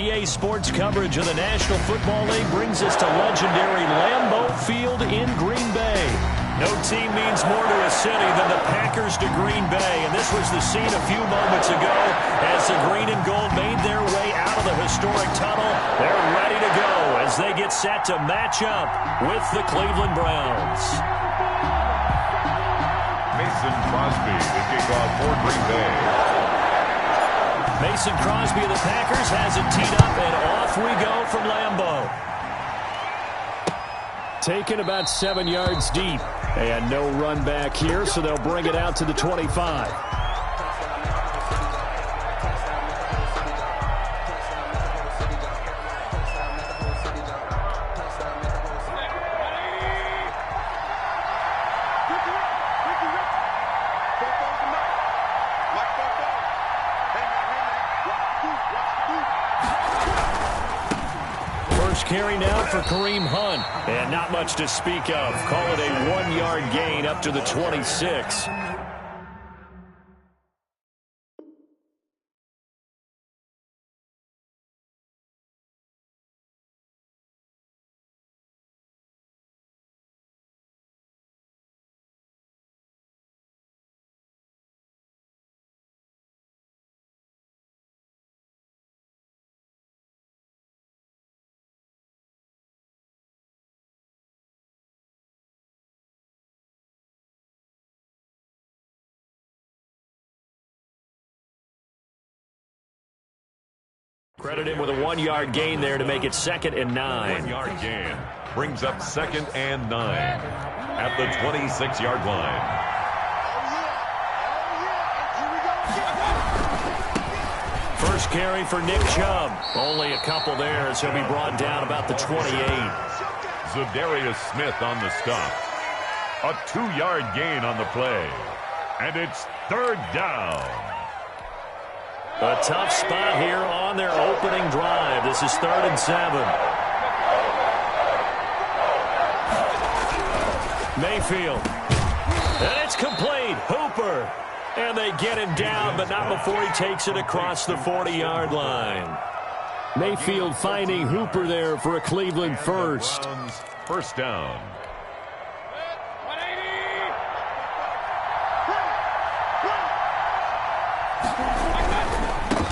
EA Sports coverage of the National Football League brings us to legendary Lambeau Field in Green Bay. No team means more to a city than the Packers to Green Bay, and this was the scene a few moments ago as the green and gold made their way out of the historic tunnel. They're ready to go as they get set to match up with the Cleveland Browns. Mason Crosby to kick off for Green Bay. Mason Crosby of the Packers has it teed up, and off we go from Lambeau. Taken about 7 yards deep. And no run back here, so they'll bring it out to the 25. Carry now for Kareem Hunt. And not much to speak of. Call it a 1-yard gain up to the 26. Credit him with a 1-yard gain there to make it 2nd and 9. 1-yard gain brings up 2nd and 9 at the 26-yard line. First carry for Nick Chubb. Only a couple there as he'll be brought down about the 28. Zadarius Smith on the stop. A 2-yard gain on the play. And it's 3rd down. A tough spot here on their opening drive. This is 3rd and 7. Mayfield. And it's complete. Hooper. And they get him down, but not before he takes it across the 40-yard line. Mayfield finding Hooper there for a Cleveland first. First down.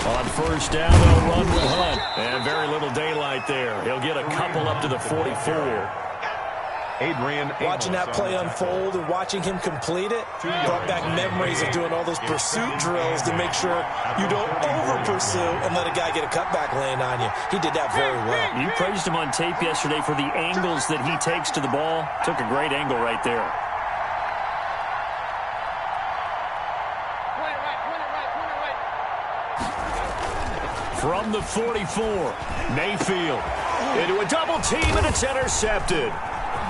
On first down, they'll run with Hunt. And very little daylight there. He'll get a couple up to the 44. Watching that play unfold and watching him complete it brought back memories of doing all those pursuit drills to make sure you don't over-pursue and let a guy get a cutback lane on you. He did that very well. You praised him on tape yesterday for the angles that he takes to the ball. Took a great angle right there. From the 44, Mayfield into a double team, and it's intercepted.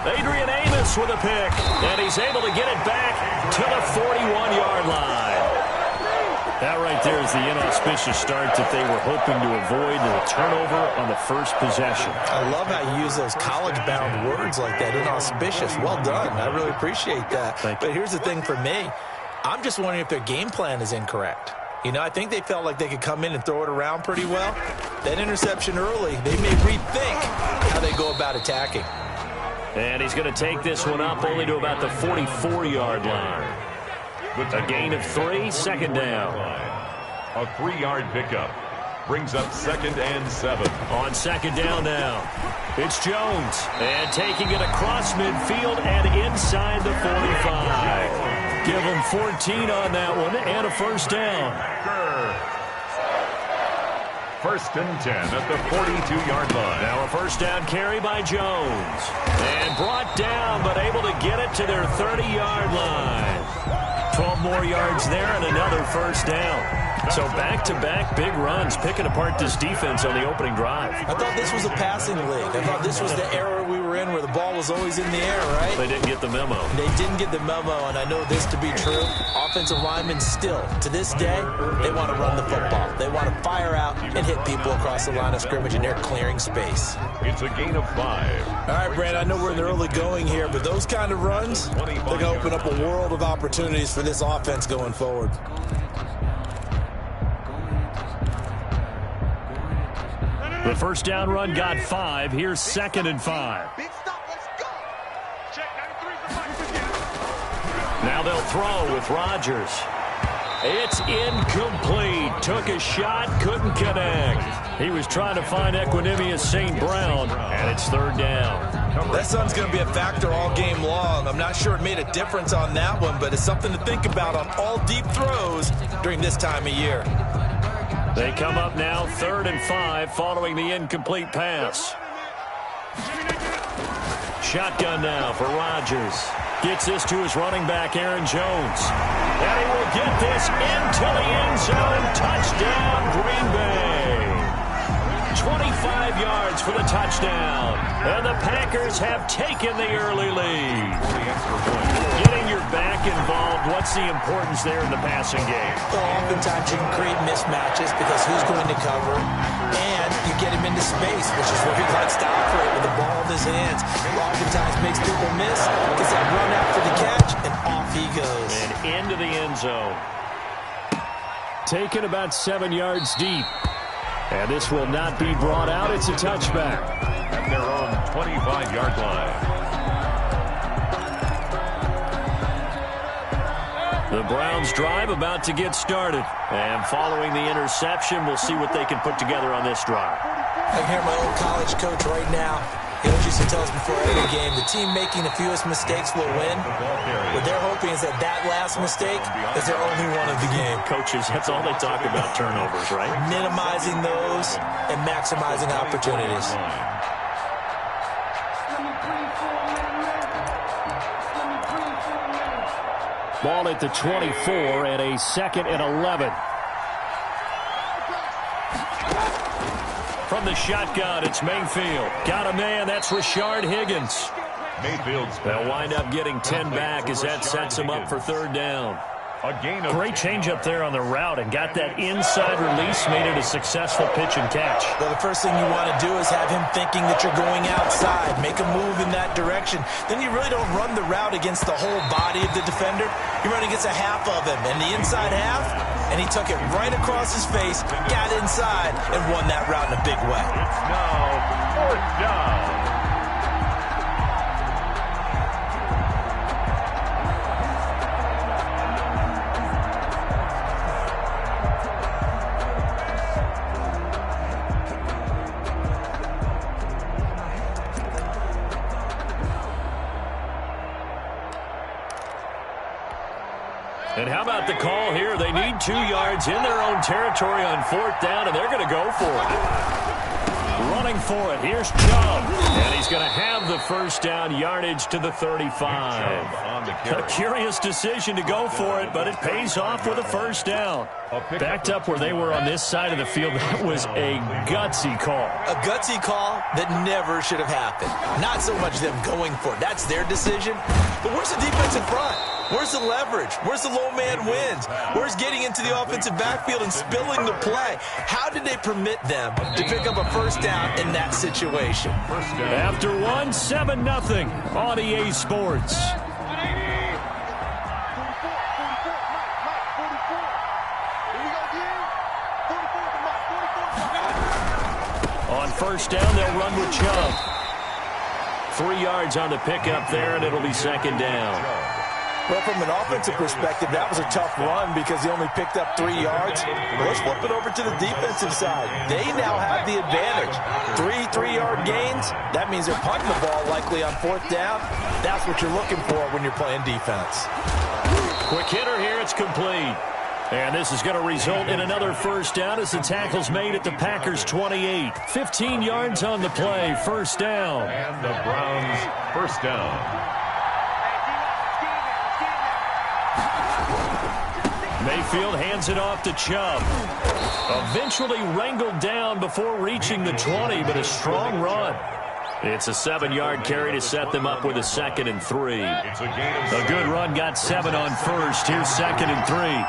Adrian Amos with a pick, and he's able to get it back to the 41-yard line. That right there is the inauspicious start that they were hoping to avoid, the turnover on the first possession. I love how you use those college-bound words like that, inauspicious. Well done. I really appreciate that. But here's the thing for me. I'm just wondering if their game plan is incorrect. You know, I think they felt like they could come in and throw it around pretty well. That interception early, they may rethink how they go about attacking. And he's going to take this one up only to about the 44-yard line. A gain of 3, 2nd down. A 3-yard pickup brings up 2nd and 7. On 2nd down now, it's Jones. And taking it across midfield and inside the 45. Give him 14 on that one and a first down. First and 10 at the 42-yard line. Now a first down carry by Jones. And brought down, but able to get it to their 30-yard line. 12 more yards there and another first down. So back-to-back big runs, picking apart this defense on the opening drive. I thought this was a passing league. I thought this was the era we were in where the ball was always in the air, right? They didn't get the memo. They didn't get the memo, and I know this to be true. Offensive linemen still, to this day, they want to run the football. They want to fire out and hit people across the line of scrimmage, and they're clearing space. It's a gain of 5. All right, Brad, I know we're in the early going here, but those kind of runs, they're going to open up a world of opportunities for this offense going forward. The first down run got 5. Here's 2nd and 5. Now they'll throw with Rodgers. It's incomplete. Took a shot, couldn't connect. He was trying to find Equanimous St. Brown, and it's 3rd down. That sun's going to be a factor all game long. I'm not sure it made a difference on that one, but it's something to think about on all deep throws during this time of year. They come up now 3rd and 5 following the incomplete pass. Shotgun now for Rodgers. Gets this to his running back, Aaron Jones. And he will get this into the end zone. Touchdown, Green Bay. 25 yards for the touchdown. And the Packers have taken the early lead. Getting your back involved, what's the importance there in the passing game? Well, oftentimes you can create mismatches because who's going to cover, and you get him into space, which is where he likes to operate with the ball in his hands. Oftentimes makes people miss, gets that run after the catch, and off he goes. And into the end zone. Taken about 7 yards deep. And this will not be brought out. It's a touchback. At their own 25-yard line. The Browns drive about to get started. And following the interception, we'll see what they can put together on this drive. I can hear my old college coach right now. He always used to tell us before every game, the team making the fewest mistakes will win. What they're hoping is that last mistake is their only one of the game. Coaches, that's all they talk about, turnovers, right? Minimizing those and maximizing opportunities. Ball at the 24 and a 2nd and 11. From the shotgun, it's Mayfield. Got a man, that's Rashard Higgins. They'll wind up getting 10 back as that sets them up for 3rd down. Great change up there on the route and got that inside release, made it a successful pitch and catch. Well, the first thing you want to do is have him thinking that you're going outside, make a move in that direction. Then you really don't run the route against the whole body of the defender. You run against a half of him, and the inside half, and he took it right across his face, got inside, and won that route in a big way. It's now 4th down. And how about the call here? They need 2 yards in their own territory on 4th down, and they're going to go for it. Running for it. Here's Chubb. And he's going to have the first down yardage to the 35. A curious decision to go for it, but it pays off with a first down. Backed up where they were on this side of the field, that was a gutsy call. A gutsy call that never should have happened. Not so much them going for it. That's their decision. But where's the defensive front? Where's the leverage? Where's the low man wins? Where's getting into the offensive backfield and spilling the play? How did they permit them to pick up a first down in that situation? After one, 7-0 on EA Sports. On first down, they'll run with Chubb. 3 yards on the pickup there, and it'll be 2nd down. Well, from an offensive perspective, that was a tough run because he only picked up 3 yards. Well, let's flip it over to the defensive side. They now have the advantage. 3-3-yard gains, that means they're punting the ball likely on 4th down. That's what you're looking for when you're playing defense. Quick hitter here, it's complete. And this is going to result in another first down as the tackle's made at the Packers' 28. 15 yards on the play, first down. And the Browns first down. Mayfield hands it off to Chubb. Eventually wrangled down before reaching the 20, but a strong run. It's a 7-yard carry to set them up with a 2nd and 3. A good run, got 7 on first. Here's 2nd and 3.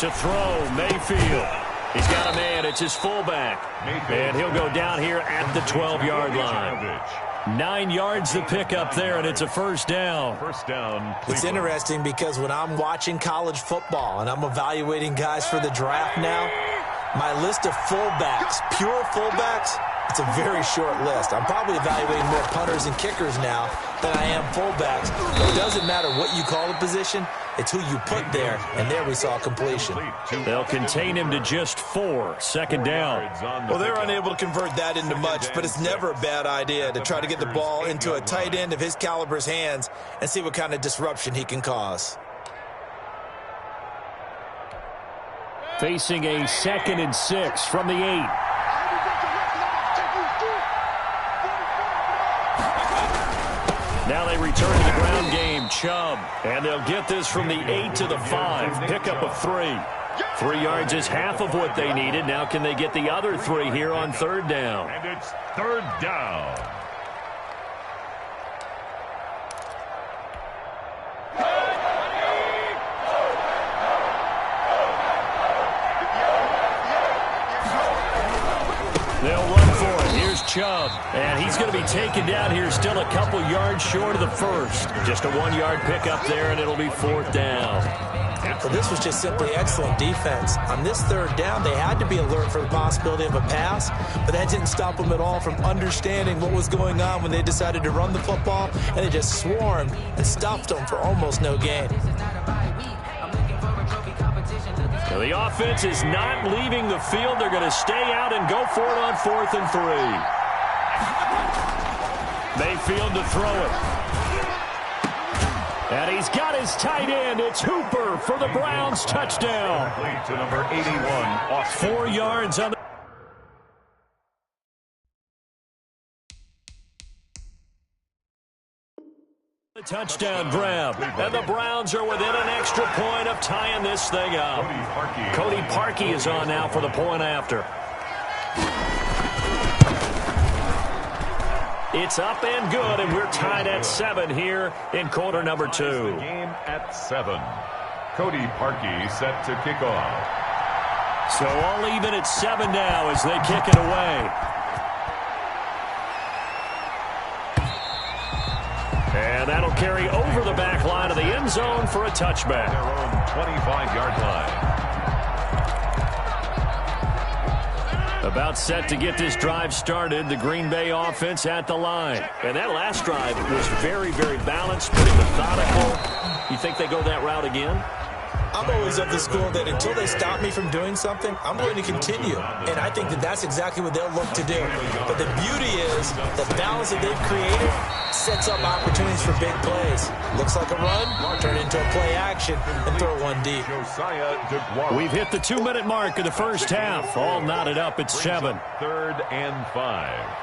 To throw, Mayfield. He's got a man. It's his fullback. And he'll go down here at the 12-yard line. 9 yards to pick up there, and it's a first down. First down, Cleveland. It's interesting because when I'm watching college football and I'm evaluating guys for the draft now, my list of fullbacks, pure fullbacks, it's a very short list. I'm probably evaluating more punters and kickers now than I am fullbacks. But it doesn't matter what you call the position. It's who you put there, and there we saw completion. They'll contain him to just 4. Second down. Well, they're unable to convert that into much, but it's never a bad idea to try to get the ball into a tight end of his caliber's hands and see what kind of disruption he can cause. Facing a 2nd and 6 from the 8. Now they return to the ground game. Chubb. And they'll get this from the 8 to the 5. Pickup of 3. 3 yards is half of what they needed. Now can they get the other 3 here on third down? And it's third down. They'll run for it. Here's Chubb. And he's going to be taken down here, still a couple yards short of the first. Just a 1-yard pickup there, and it'll be fourth down. Well, this was just simply excellent defense. On this third down, they had to be alert for the possibility of a pass, but that didn't stop them at all from understanding what was going on when they decided to run the football, and they just swarmed and stuffed them for almost no gain. So the offense is not leaving the field. They're going to stay out and go for it on 4th and 3. Mayfield to throw it. And he's got his tight end. It's Hooper for the Browns touchdown. To number 81. 4 yards on the touchdown grab. And the Browns are within an extra point of tying this thing up. Cody Parkey is on now for the point after. It's up and good, and we're tied at 7 here in quarter number 2. The game at 7. Cody Parkey set to kick off. So all even at 7 now as they kick it away. And that'll carry over the back line of the end zone for a touchback. Their own 25-yard line. About set to get this drive started, the Green Bay offense at the line. And that last drive was very, very balanced, pretty methodical. You think they go that route again? I'm always of the school that until they stop me from doing something, I'm going to continue. And I think that that's exactly what they'll look to do. But the beauty is the balance that they've created sets up opportunities for big plays. Looks like a run, turn into a play action, and throw one deep. We've hit the 2-minute mark of the first half. All knotted up at 7. 3rd and 5.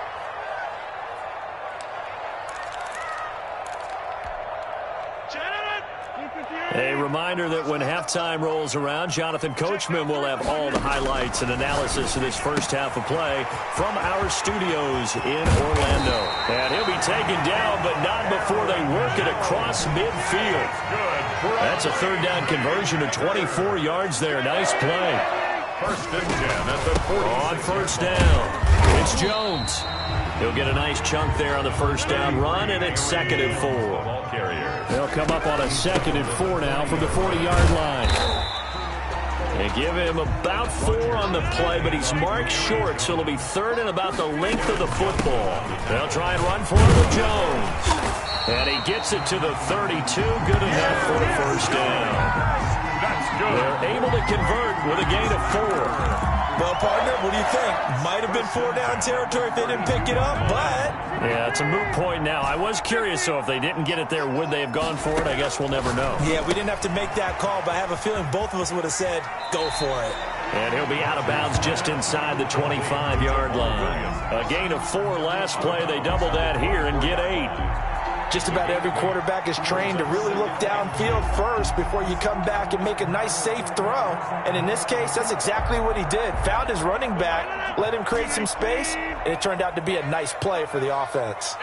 A reminder that when halftime rolls around, Jonathan Coachman will have all the highlights and analysis of this first half of play from our studios in Orlando. And he'll be taken down, but not before they work it across midfield. That's a third down conversion of 24 yards there. Nice play. First and 10 at the 40. On first down, it's Jones. He'll get a nice chunk there on the first down run, and it's 2nd and 4. Ball carrier. They'll come up on a 2nd and 4 now from the 40-yard line. They give him about 4 on the play, but he's marked short, so it'll be 3rd and about the length of the football. They'll try and run for it with Jones. And he gets it to the 32. Good enough for the first down. That's good. They're able to convert with a gain of 4. Well, partner, what do you think? Might have been 4-down territory if they didn't pick it up, but... Yeah, it's a moot point now. I was curious, so if they didn't get it there, would they have gone for it? I guess we'll never know. Yeah, we didn't have to make that call, but I have a feeling both of us would have said, go for it. And he'll be out of bounds just inside the 25-yard line. A gain of 4 last play. They double that here and get 8. Just about every quarterback is trained to really look downfield first before you come back and make a nice, safe throw. And in this case, that's exactly what he did. Found his running back, let him create some space, and it turned out to be a nice play for the offense.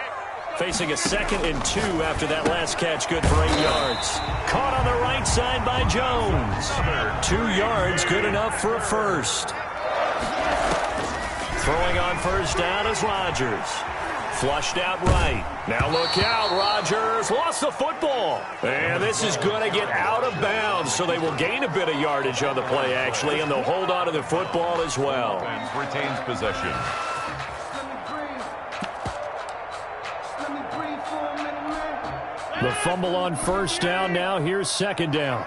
Facing a 2nd and 2 after that last catch, good for 8 yards. Caught on the right side by Jones. 2 yards, good enough for a first. Throwing on first down is Rodgers. Flushed out right. Now look out. Rodgers lost the football. And this is going to get out of bounds, so they will gain a bit of yardage on the play, actually, and they'll hold on to the football as well. Retains possession. The fumble on first down. Now here's second down.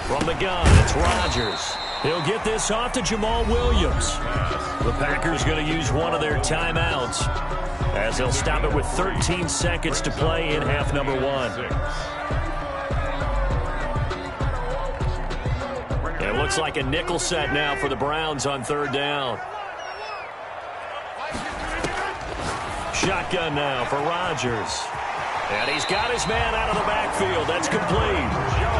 From the gun, it's Rodgers. He'll get this off to Jamal Williams. The Packers going to use one of their timeouts as they'll stop it with 13 seconds to play in half number one. It looks like a nickel set now for the Browns on third down. Shotgun now for Rodgers. And he's got his man out of the backfield. That's complete.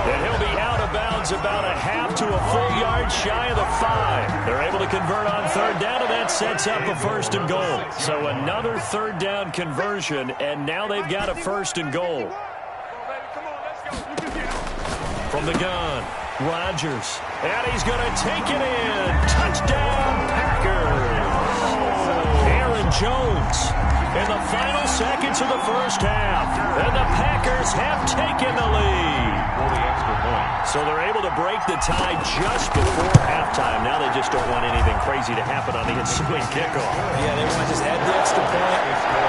And he'll be out of bounds about a half to a full yard shy of the 5. They're able to convert on third down, and that sets up a first and goal. So another third down conversion, and now they've got a first and goal. From the gun, Rodgers. And he's going to take it in. Touchdown, Packers. Aaron Jones in the final seconds of the first half. And the Packers have taken the lead. So they're able to break the tie just before halftime. Now they just don't want anything crazy to happen on the ensuing kickoff. Yeah, they want to just add the extra point,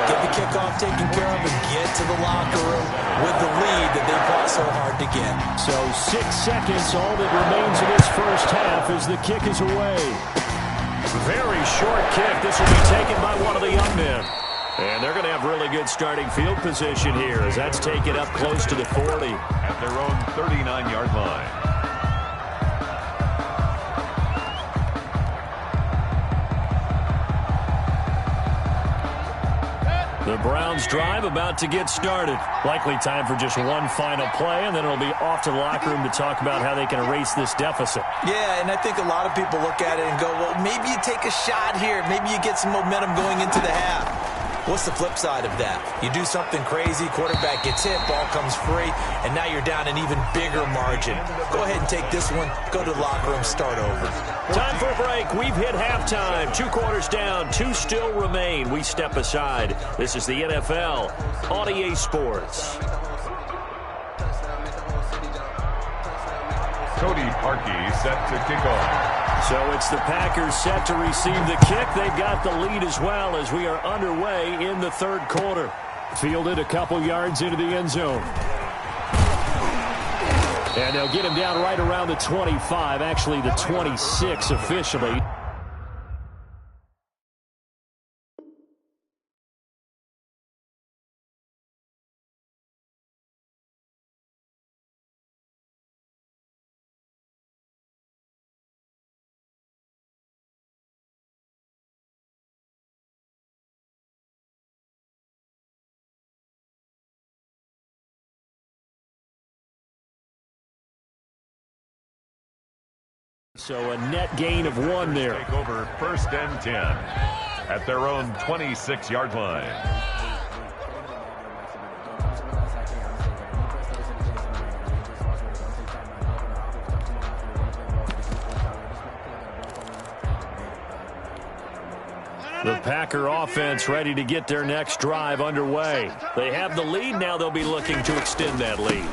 get the kickoff taken care of, and get to the locker room with the lead that they fought so hard to get. So 6 seconds, all that remains in this first half as the kick is away. Very short kick. This will be taken by one of the young men. And they're going to have really good starting field position here as that's taken up close to the 40. At their own 39-yard line. The Browns drive about to get started. Likely time for just one final play, and then it'll be off to the locker room to talk about how they can erase this deficit. Yeah, and I think a lot of people look at it and go, well, maybe you take a shot here. Maybe you get some momentum going into the half. What's the flip side of that? You do something crazy, quarterback gets hit, ball comes free, and now you're down an even bigger margin. Go ahead and take this one, go to the locker room, start over. Time for a break. We've hit halftime. 2 quarters down, 2 still remain. We step aside. This is the NFL on EA Sports. Cody Parkey set to kick off. So it's the Packers set to receive the kick. They've got the lead as well as we are underway in the third quarter. Fielded a couple yards into the end zone. And they'll get him down right around the 25, actually the 26 officially. So a net gain of 1 there. Take over first and 10 at their own 26-yard line. The Packer offense ready to get their next drive underway. They have the lead. Now they'll be looking to extend that lead.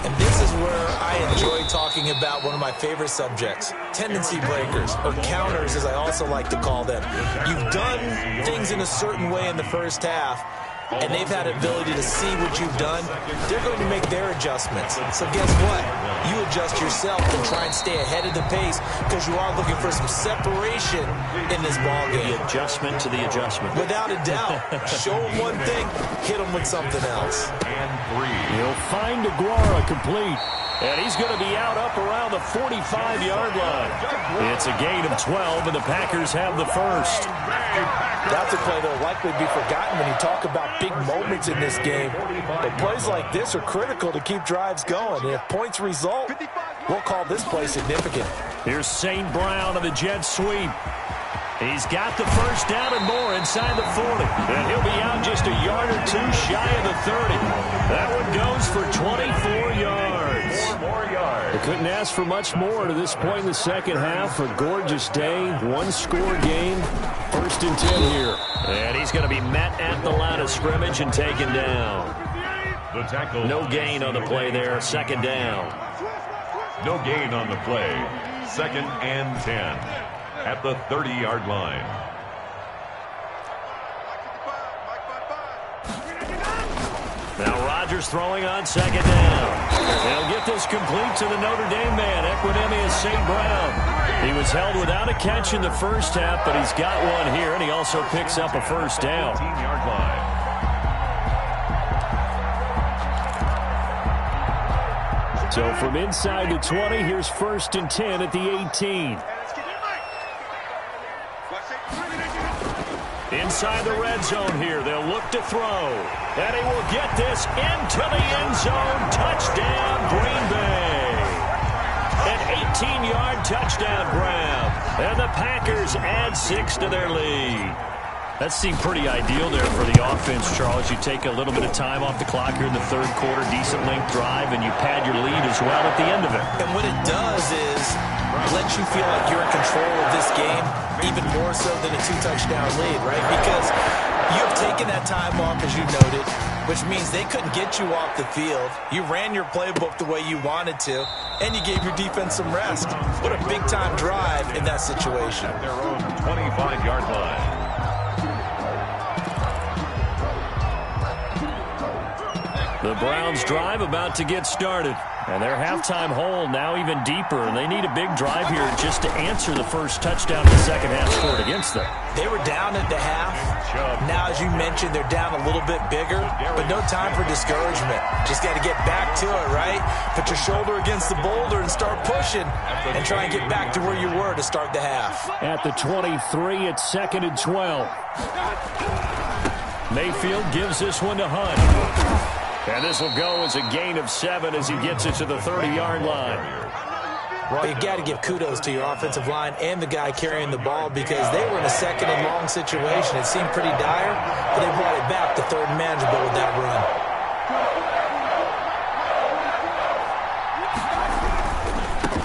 And this is where I enjoy talking about one of my favorite subjects, tendency breakers, or counters as I also like to call them. You've done things in a certain way in the first half, and they've had the ability to see what you've done. They're going to make their adjustments. So guess what? You adjust yourself and try and stay ahead of the pace because you are looking for some separation in this ball game. The adjustment to the adjustment. Without a doubt. Show them one thing, hit them with something else. And 3. He'll find Aguara complete. And he's going to be out up around the 45-yard line. It's a gain of 12, and the Packers have the first. That's a play that will likely be forgotten when you talk about big moments in this game. But plays like this are critical to keep drives going. And if points result, we'll call this play significant. Here's St. Brown on the jet sweep. He's got the first down and more inside the 40. And he'll be out just a yard or 2 shy of the 30. That one goes for 24 yards. 4 more yards. They couldn't ask for much more to this point in the second half. A gorgeous day, one-score game, 1st and 10 here. And he's going to be met at the line of scrimmage and taken down. The tackle. No gain on the play there, 2nd down. No gain on the play, 2nd and 10 at the 30-yard line. Now Rodgers throwing on 2nd down. They'll get this complete to the Notre Dame man, Equinemius St. Brown. He was held without a catch in the first half, but he's got one here, and he also picks up a 1st down. 15-yard line. So from inside the 20, here's 1st and 10 at the 18. Inside the red zone here, they'll look to throw. And he will get this into the end zone. Touchdown, Green Bay. An 18-yard touchdown grab. And the Packers add 6 to their lead. That seemed pretty ideal there for the offense, Charles. You take a little bit of time off the clock here in the 3rd quarter, decent length drive, and you pad your lead as well at the end of it. And what it does is let you feel like you're in control of this game, even more so than a 2-touchdown lead, right? Because you have taken that time off, as you noted, which means they couldn't get you off the field. You ran your playbook the way you wanted to, and you gave your defense some rest. What a big-time drive in that situation. At their own 25-yard line. The Browns drive about to get started. And their halftime hole now even deeper. And they need a big drive here just to answer the first touchdown the second half scored against them. They were down at the half. Now, as you mentioned, they're down a little bit bigger. But no time for discouragement. Just got to get back to it, right? Put your shoulder against the boulder and start pushing. And try and get back to where you were to start the half. At the 23, it's 2nd and 12. Mayfield gives this one to Hunt. And this will go as a gain of 7 as he gets it to the 30-yard line. Well, you got to give kudos to your offensive line and the guy carrying the ball because they were in a 2nd and long situation. It seemed pretty dire, but they brought it back to 3rd and manageable with that run.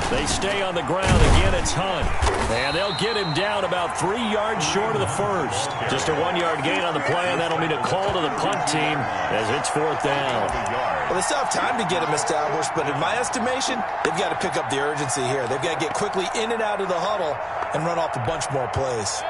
They stay on the ground. Again, it's Hunt. And they'll get him down about 3 yards short of the first. Just a 1-yard gain on the play, and that'll mean a call to the punt team as it's 4th down. Well, they still have time to get him established, but in my estimation, they've got to pick up the urgency here. They've got to get quickly in and out of the huddle and run off a bunch more plays.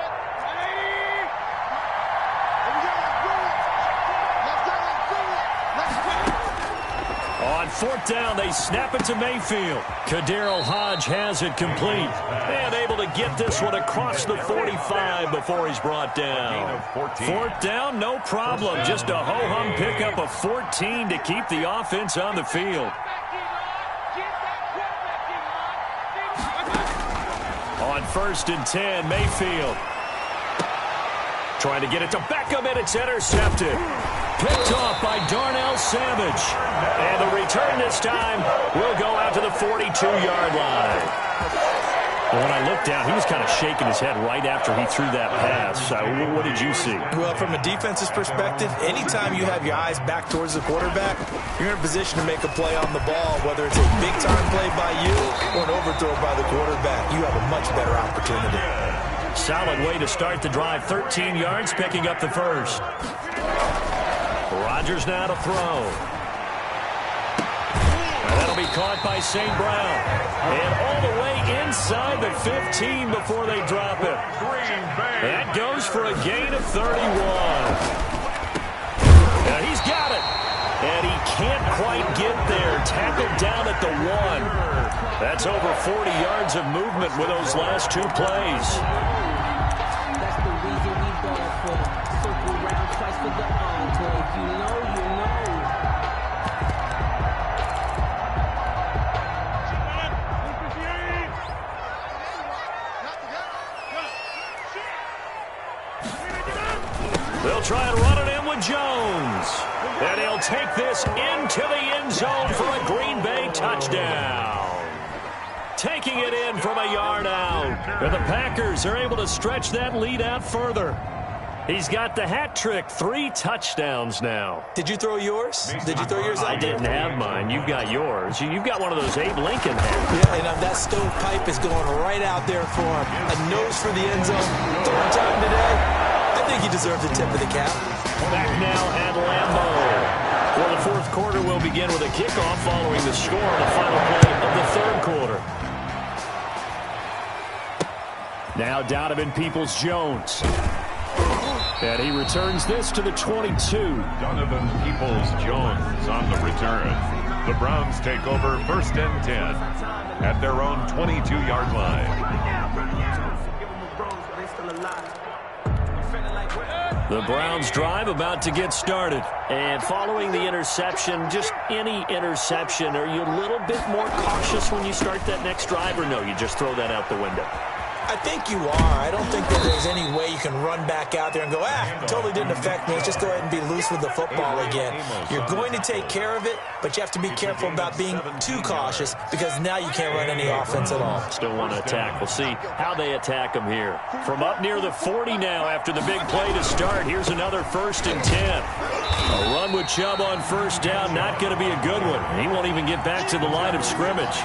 On 4th down, they snap it to Mayfield. Kaderil Hodge has it complete. And able to get this one across the 45 before he's brought down. 4th down, no problem. Just a ho-hum pickup of 14 to keep the offense on the field. On 1st and 10, Mayfield. Trying to get it to Beckham, and it's intercepted. Picked off by Darnell Savage. And the return this time will go out to the 42-yard line. Well, when I looked down, he was kind of shaking his head right after he threw that pass. What did you see? Well, from a defense's perspective, anytime you have your eyes back towards the quarterback, you're in a position to make a play on the ball, whether it's a big-time play by you or an overthrow by the quarterback. You have a much better opportunity. Solid way to start the drive. 13 yards, picking up the first. Rodgers now to throw. And that'll be caught by St. Brown. And all the way inside the 15 before they drop it. That goes for a gain of 31. And he's got it. And he can't quite get there. Tackled down at the 1. That's over 40 yards of movement with those last 2 plays. That's the reason we ball for. Circle round twice for the encore. If you know, you know. They'll try and run it in with Jones. And he'll take this into the end zone for a Green Bay touchdown. Taking it in from a yard out. And the Packers are able to stretch that lead out further. He's got the hat trick. 3 touchdowns now. Did you throw yours? Did you throw yours out? I didn't have mine. You've got yours. You've got one of those Abe Lincoln hats. Yeah, and that stovepipe is going right out there for him. A nose for the end zone. 3rd time today. I think he deserves a tip of the cap. Back now at Lambeau. Well, the 4th quarter will begin with a kickoff following the score on the final play of the 3rd quarter. Now Donovan Peoples-Jones. And he returns this to the 22. Donovan Peoples-Jones on the return. The Browns take over 1st and 10 at their own 22-yard line. The Browns drive about to get started. And following the interception, just any interception, are you a little bit more cautious when you start that next drive, or no, you just throw that out the window? I think you are. I don't think that there's any way you can run back out there and go, totally didn't affect me. Let's just go ahead and be loose with the football again. You're going to take care of it, but you have to be careful about being too cautious because now you can't run any offense at all. Still want to attack. We'll see how they attack them here. From up near the 40 now after the big play to start, here's another 1st and 10. A run with Chubb on 1st down, not going to be a good one. He won't even get back to the line of scrimmage.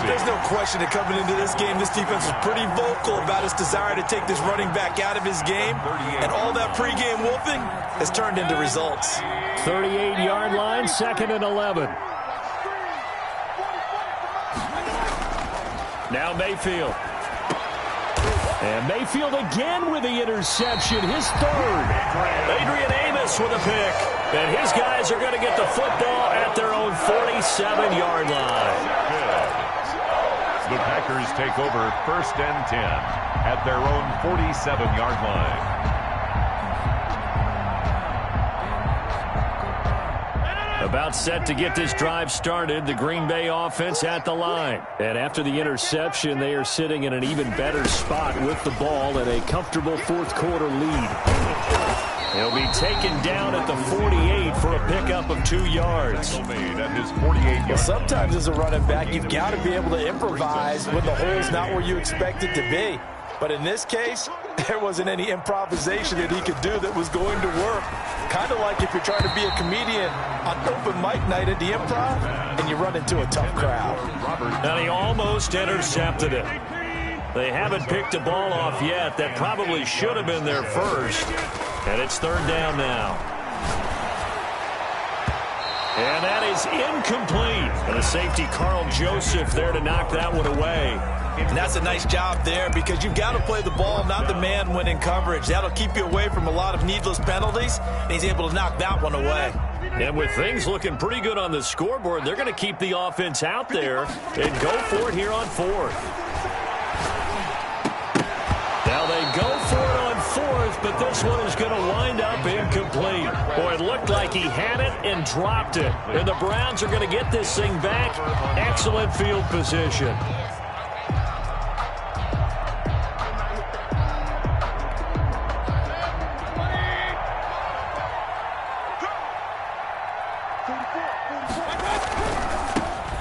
There's no question that coming into this game, this defense was pretty vocal about his desire to take this running back out of his game, and all that pregame wolfing has turned into results. 38-yard line, 2nd and 11. Now Mayfield. And Mayfield again with the interception, his 3rd. Adrian Amos with a pick. And his guys are going to get the football at their own 47-yard line. The Packers take over 1st and 10 at their own 47-yard line. About set to get this drive started, the Green Bay offense at the line. And after the interception, they are sitting in an even better spot with the ball and a comfortable 4th quarter lead. He'll be taken down at the 48 for a pickup of 2 yards. Well, sometimes as a running back, you've got to be able to improvise when the hole's not where you expect it to be. But in this case, there wasn't any improvisation that he could do that was going to work. Kind of like if you're trying to be a comedian on open mic night at the Improv and you run into a tough crowd. And he almost intercepted it. They haven't picked a ball off yet. That probably should have been their first. And it's 3rd down now. And that is incomplete. And the safety, Carl Joseph, there to knock that one away. And that's a nice job there because you've got to play the ball, not the man when in coverage. That'll keep you away from a lot of needless penalties, and he's able to knock that one away. And with things looking pretty good on the scoreboard, they're going to keep the offense out there and go for it here on 4th. Now they go for it on 4th, but this one is going to wind up incomplete. Boy, it looked like he had it and dropped it. And the Browns are going to get this thing back. Excellent field position.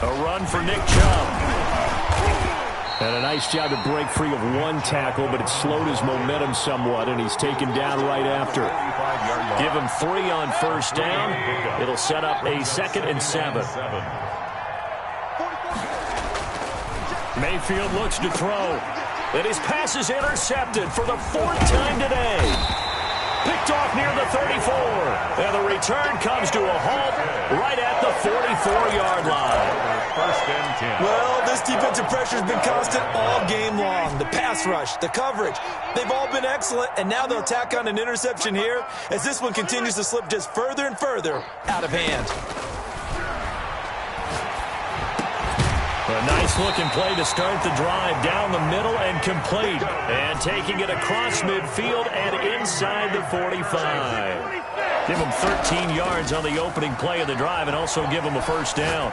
A run for Nick Chubb. And a nice job to break free of 1 tackle, but it slowed his momentum somewhat, and he's taken down right after. Give him 3 on 1st down. It'll set up a 2nd and 7. Mayfield looks to throw. And his pass is intercepted for the 4th time today. Picked off near the 34. And the return comes to a halt right at the 44-yard line. 1st and 10. Well, this defensive pressure has been constant all game long. The pass rush, the coverage, they've all been excellent, and now they'll tack on an interception here as this one continues to slip just further and further out of hand. A nice-looking play to start the drive down the middle and complete. And taking it across midfield and inside the 45. Give him 13 yards on the opening play of the drive and also give him a 1st down.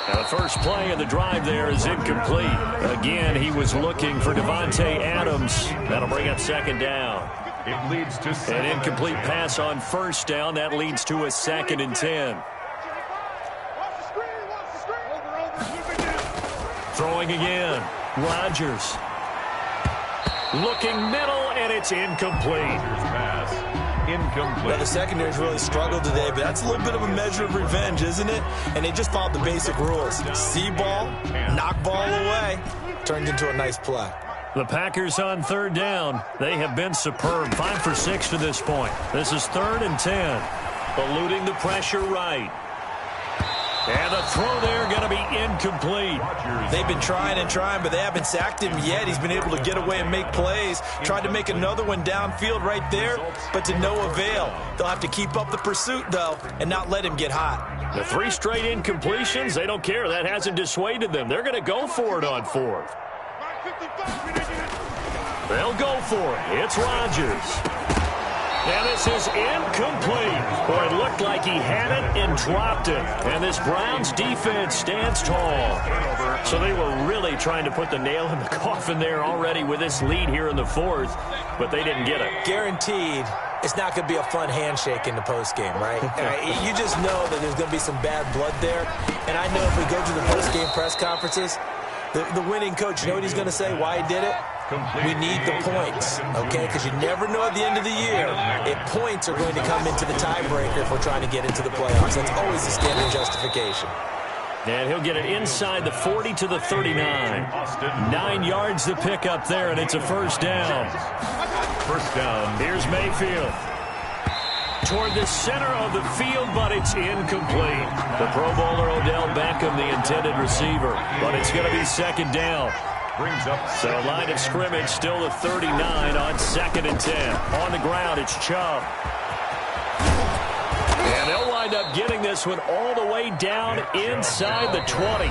Now the first play of the drive there is incomplete. Again, he was looking for Devontae Adams. That'll bring up 2nd down. It leads to An incomplete pass on 1st down. That leads to a 2nd and 10. Throwing again. Rodgers. Looking middle and it's incomplete. Pass. Incomplete. Well, the secondary's really struggled today, but that's a little bit of a measure of revenge, isn't it? And they just followed the basic rules. See ball, knock ball away. Turned into a nice play. The Packers on third down. They have been superb. 5 for 6 to this point. This is 3rd and 10. Eluding the pressure right. And the throw there going to be incomplete. They've been trying and trying, but they haven't sacked him yet. He's been able to get away and make plays. Tried to make another one downfield right there, but to no avail. They'll have to keep up the pursuit, though, and not let him get hot. The 3 straight incompletions, they don't care. That hasn't dissuaded them. They're going to go for it on 4th. They'll go for it. It's Rodgers. And this is incomplete. Boy, it looked like he had it and dropped it. And this Browns defense stands tall. So they were really trying to put the nail in the coffin there already with this lead here in the 4th, but they didn't get it. Guaranteed, it's not going to be a fun handshake in the postgame, right? You just know that there's going to be some bad blood there. And I know if we go to the postgame press conferences, the winning coach, you know what he's going to say, why he did it? We need the points, okay? Because you never know at the end of the year if points are going to come into the tiebreaker if we're trying to get into the playoffs. That's always the standard justification. And he'll get it inside the 40 to the 39. 9 yards to pick up there, and it's a first down. First down. Here's Mayfield. Toward the center of the field, but it's incomplete. The Pro Bowler Odell Beckham, the intended receiver, but it's going to be second down. Brings up so line of scrimmage still the 39 on 2nd and 10. On the ground, it's Chubb. And they'll wind up getting this one all the way down inside the 20.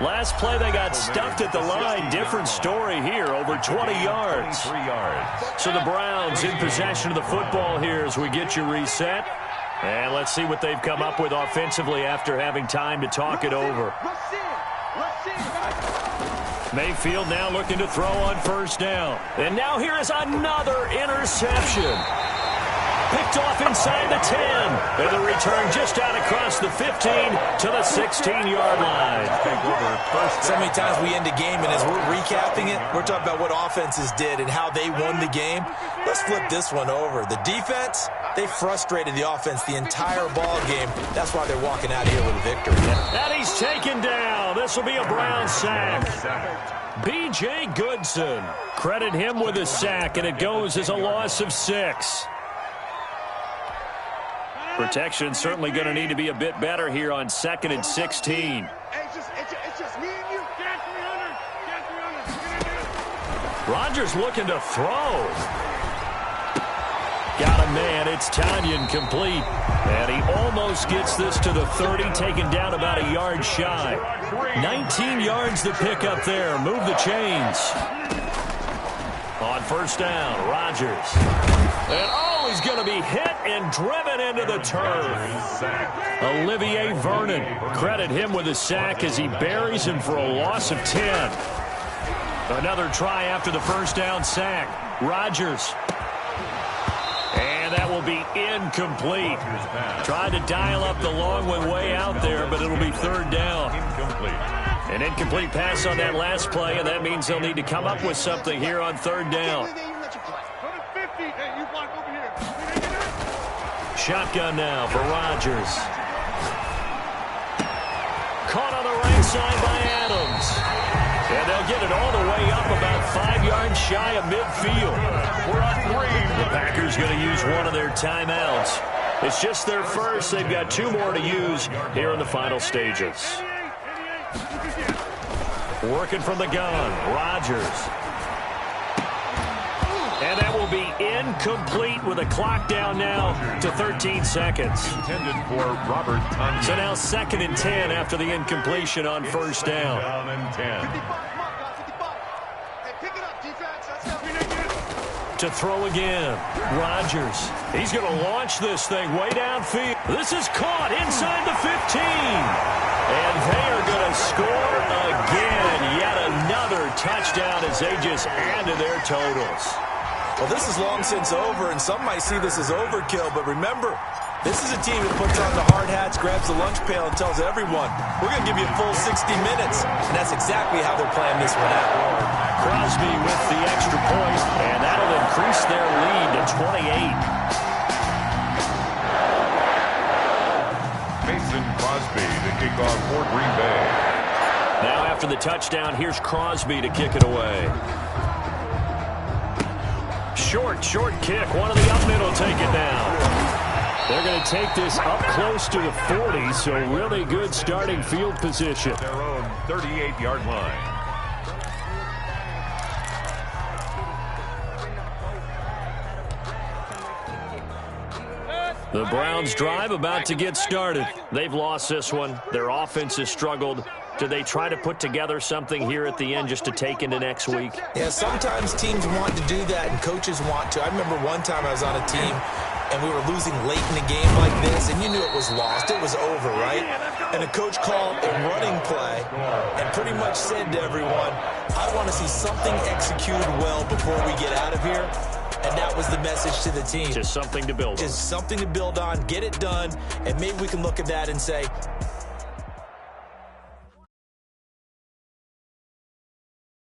Last play, they got stuffed at the line. Different story here, over 20 yards. 3 yards. So the Browns in possession of the football here as we get you reset. And let's see what they've come up with offensively after having time to talk it over. Mayfield now looking to throw on first down. And now here is another interception. Picked off inside the 10. And the return just out across the 15 to the 16-yard line. So many times we end a game, and as we're recapping it, we're talking about what offenses did and how they won the game. Let's flip this one over. The defense, they frustrated the offense the entire ball game. That's why they're walking out here with a victory. And he's taken down. This will be a Brown sack. B.J. Goodson. Credit him with a sack, and it goes as a loss of 6. Protection certainly going to need to be a bit better here on 2nd and 16. It's just me and you. Get 300. Rodgers looking to throw. Got a man. It's Tanyan complete. And he almost gets this to the 30, taken down about a yard shy. 19 yards to pick up there. Move the chains. On first down, Rodgers. And he's going to be hit and driven into the turf. Olivier Vernon. Credit him with a sack as he buries him for a loss of 10. Another try after the first down sack. Rodgers. And that will be incomplete. Tried to dial up the long one way out there, but it'll be third down. An incomplete pass on that last play, and that means they'll need to come up with something here on third down. Shotgun now for Rodgers. Caught on the right side by Adams. And they'll get it all the way up about 5 yards shy of midfield. We're on 3. The Packers going to use one of their timeouts. It's just their first. They've got 2 more to use here in the final stages. Working from the gun, Rodgers. And that will be incomplete with a clock down now to 13 seconds. Intended for Robert Tanyan. So now 2nd and 10 after the incompletion on first down. Down and 10. To throw again, Rodgers. He's going to launch this thing way downfield. This is caught inside the 15. And they are going to score again. Yet another touchdown as they just add to their totals. Well, this is long since over, and some might see this as overkill, but remember, this is a team that puts on the hard hats, grabs the lunch pail, and tells everyone, we're going to give you a full 60 minutes, and that's exactly how they're playing this one out. Crosby with the extra point, and that'll increase their lead to 28. Mason Crosby to kick off for Green Bay. Now after the touchdown, here's Crosby to kick it away. Short kick. One of the up middle take it down. They're going to take this up close to the 40, so really good starting field position. Their own 38-yard line. The Browns' drive about to get started. They've lost this one. Their offense has struggled. Do they try to put together something here at the end just to take into next week? Yeah, sometimes teams want to do that and coaches want to. I remember one time I was on a team and we were losing late in the game like this, and you knew it was lost. It was over, right? And the coach called a running play and pretty much said to everyone, I want to see something executed well before we get out of here. And that was the message to the team. Just something to build on. Just something to build on, get it done, and maybe we can look at that and say,